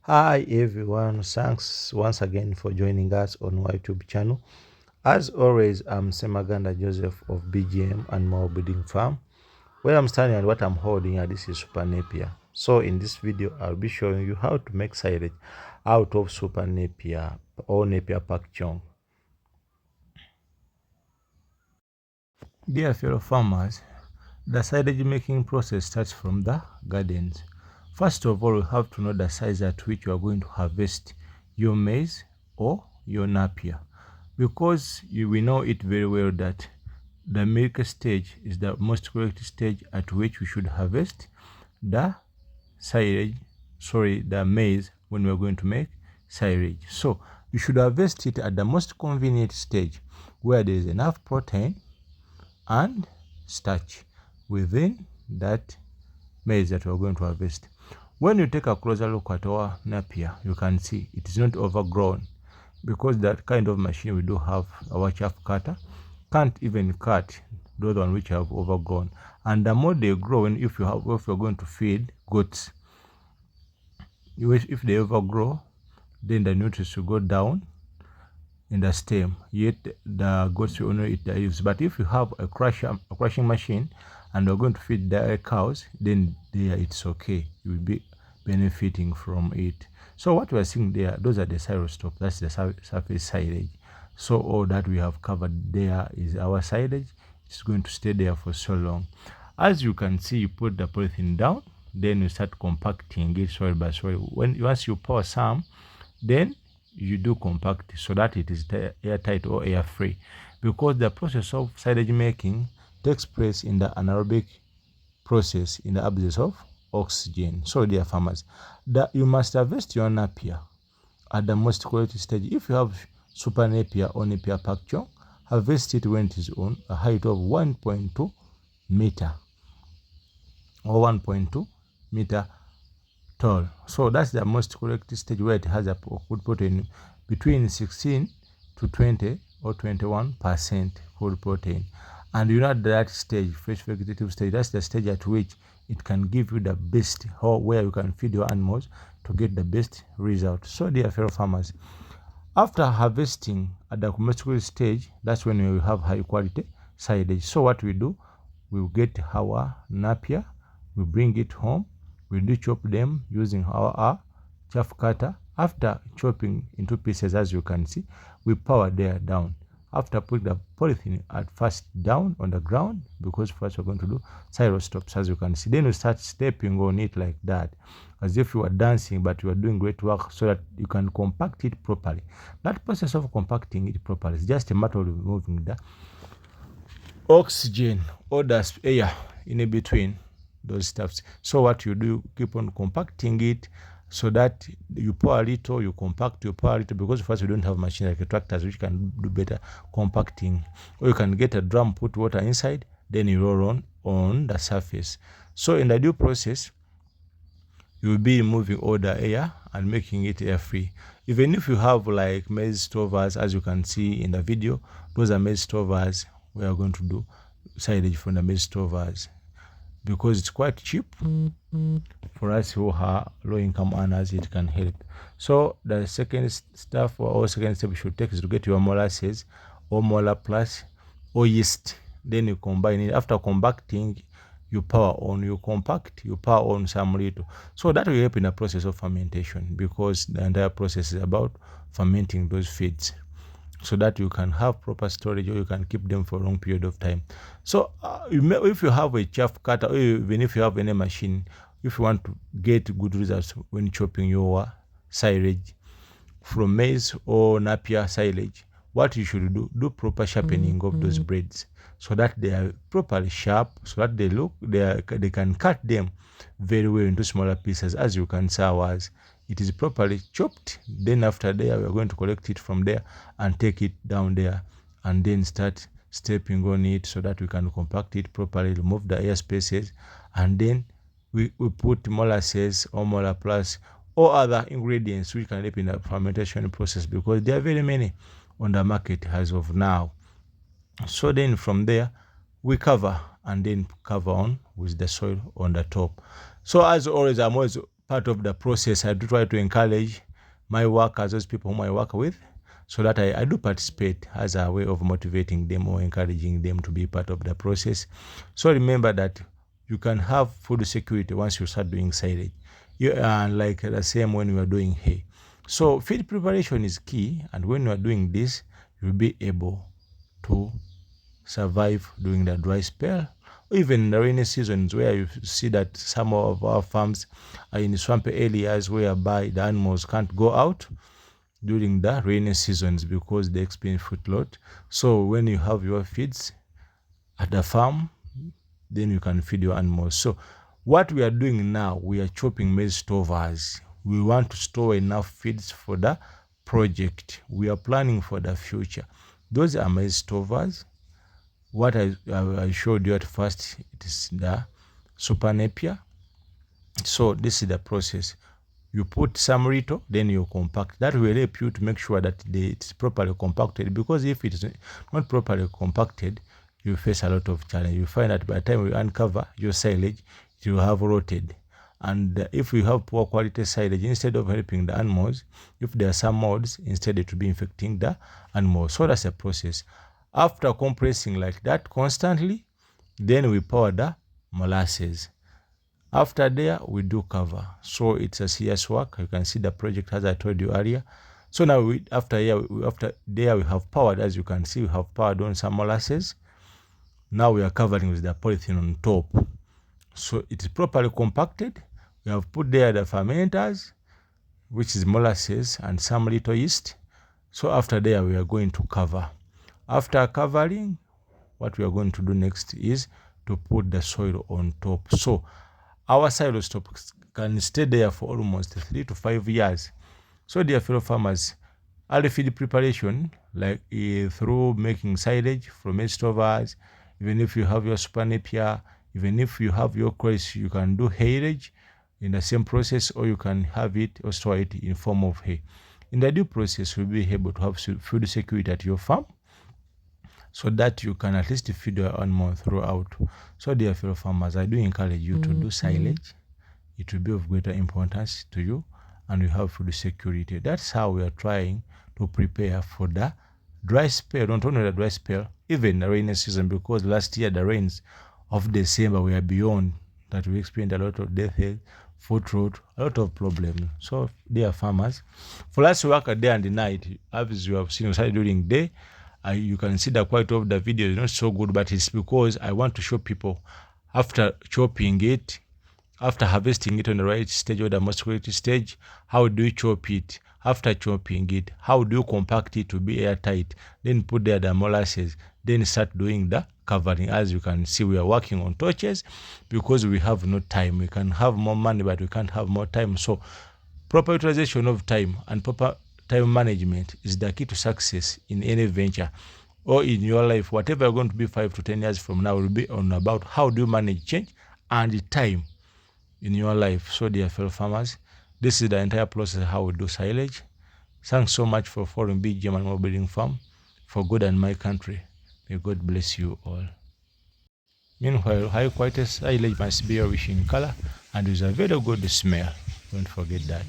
Hi everyone, thanks once again for joining us on our YouTube channel. As always, I'm Semaganda Joseph of BGM and More Breeding Farm. Where I'm standing and what I'm holding here, this is Super Napier. So in this video, I'll be showing you how to make silage out of Super Napier or Napier packchong. Dear fellow farmers, the silage making process starts from the gardens. First of all, you have to know the size at which you are going to harvest your maize or your napier, because we know it very well that the milk stage is the most correct stage at which we should harvest the the maize when we are going to make silage. So you should harvest it at the most convenient stage where there is enough protein and starch within that maize that we're going to harvest. When you take a closer look at our napier, you can see it is not overgrown, because that kind of machine we do have, our chaff cutter, can't even cut those on which have overgrown. And the more they grow, and if you're going to feed goats, if they overgrow, then the nutrients will go down in the stem, yet the goats will only eat the leaves. But if you have a crushing machine and you're going to feed the cows, then there it's okay, you will be benefiting from it. So what we are seeing there, those are the silo stock, that's the surface silage. So all that we have covered there is our silage. It's going to stay there for so long. As you can see, you put the polythene down, then you start compacting it soil by soil. Once you pour some, then you do compact so that it is airtight or air free, because the process of silage making takes place in the anaerobic process in the absence of oxygen. So dear farmers, you must harvest your napier at the most quality stage. If you have Super Napier or Napier packchong, harvest it when it is on a height of 1.2 meter or 1.2 meter tall. So that's the most correct stage where it has a food protein between 16 to 20 or 21% food protein. And you know that stage, fresh vegetative stage, that's the stage at which it can give you the best, or where you can feed your animals to get the best result. So dear fellow farmers, after harvesting at the commercial stage, that's when we will have high quality silage. So what we do, we will get our napier, we bring it home, we do chop them using our chaff cutter. After chopping into pieces, as you can see, we power there down. After putting the polythene at first down on the ground, because first we're going to do silo stops, as you can see. Then we start stepping on it like that, as if you are dancing, but you are doing great work so that you can compact it properly. That process of compacting it properly is just a matter of removing the oxygen or the air in between those stuffs. So what you do, keep on compacting it so that you pour a little, you compact, you pour a little, because first we don't have machine like tractors which can do better compacting. Or you can get a drum, put water inside, then you roll on the surface. So in the due process, you will be removing all the air and making it air free. Even if you have like maize stovers, as you can see in the video, those are maize stovers. We are going to do silage from the maize stovers, because it's quite cheap for us who are low income earners. It can help. So the second step you should take is to get your molasses or molar plus or yeast. Then you combine it. After compacting, you power on, you compact, you power on some little. So that will help in the process of fermentation, because the entire process is about fermenting those feeds, so that you can have proper storage, or you can keep them for a long period of time. So if you have a chaff cutter, or even if you have any machine, if you want to get good results when chopping your silage from maize or napier silage, what you should do proper sharpening of those braids, so that they are properly sharp, so that they can cut them very well into smaller pieces. As you can see ours, it is properly chopped. Then after there, we are going to collect it from there and take it down there, and then start stepping on it so that we can compact it properly, remove the air spaces, and then we put molasses or molar plus or other ingredients which can help in the fermentation process, because there are very many on the market as of now. So then from there, we cover, and then cover on with the soil on the top. So as always, I'm always part of the process. I do try to encourage my workers, those people whom I work with, so that I do participate as a way of motivating them or encouraging them to be part of the process. So remember that you can have food security once you start doing silage. Like the same when you are doing hay. So feed preparation is key, and when you are doing this, you'll be able to survive during the dry spell, or even in the rainy seasons, where you see that some of our farms are in swampy areas whereby the animals can't go out during the rainy seasons because they experience food lot. So when you have your feeds at the farm, then you can feed your animals. So what we are doing now, we are chopping maize stovers. We want to store enough feeds for the project. We are planning for the future. Those are maize stovers. What I showed you at first, it is the super napier. So this is the process. You put some little, then you compact. That will help you to make sure that it's properly compacted, because if it is not properly compacted, you face a lot of challenge. You find that by the time you uncover your silage, it will have rotted. And if you have poor quality silage, instead of helping the animals, if there are some molds, instead it will be infecting the animals. So that's a process. After compressing like that constantly, then we pour the molasses. After there, we do cover. So it's a serious work. You can see the project as I told you earlier. So now after there we have powered. As you can see, we have powered on some molasses. Now we are covering with the polythene on top. So it is properly compacted. We have put there the fermenters, which is molasses and some little yeast. So after there, we are going to cover. After covering, what we are going to do next is to put the soil on top. So our silo stocks can stay there for almost 3 to 5 years. So dear fellow farmers, early feed preparation, like through making silage from maize stovers, even if you have your super napier, even if you have your crops, you can do haylage in the same process, or you can have it or store it in form of hay. In the due process, you'll be able to have food security at your farm, so that you can at least feed your animal throughout. So dear fellow farmers, I do encourage you to do silage. It will be of greater importance to you, and you have food security. That's how we are trying to prepare for the dry spell. Not only the dry spell, even the rainy season, because last year the rains of December were beyond that. We experienced a lot of death, food rot, a lot of problems. So dear farmers, for us to work a day and the night, as you have seen, we started during day. You can see that quite of the video is not so good, but it's because I want to show people after chopping it, after harvesting it on the right stage or the most quality stage, how do you chop it? After chopping it, how do you compact it to be airtight? Then put there the molasses, then start doing the covering. As you can see, we are working on torches because we have no time. We can have more money, but we can't have more time. So proper utilization of time and proper time management is the key to success in any venture or in your life. Whatever you're going to be 5 to 10 years from now will be on about how do you manage change and the time in your life. So dear fellow farmers, this is the entire process how we do silage. Thanks so much for following BGM Animal Breeding Farm for good and my country. May God bless you all. Meanwhile, high quality silage must be rich in color and with a very good smell. Don't forget that.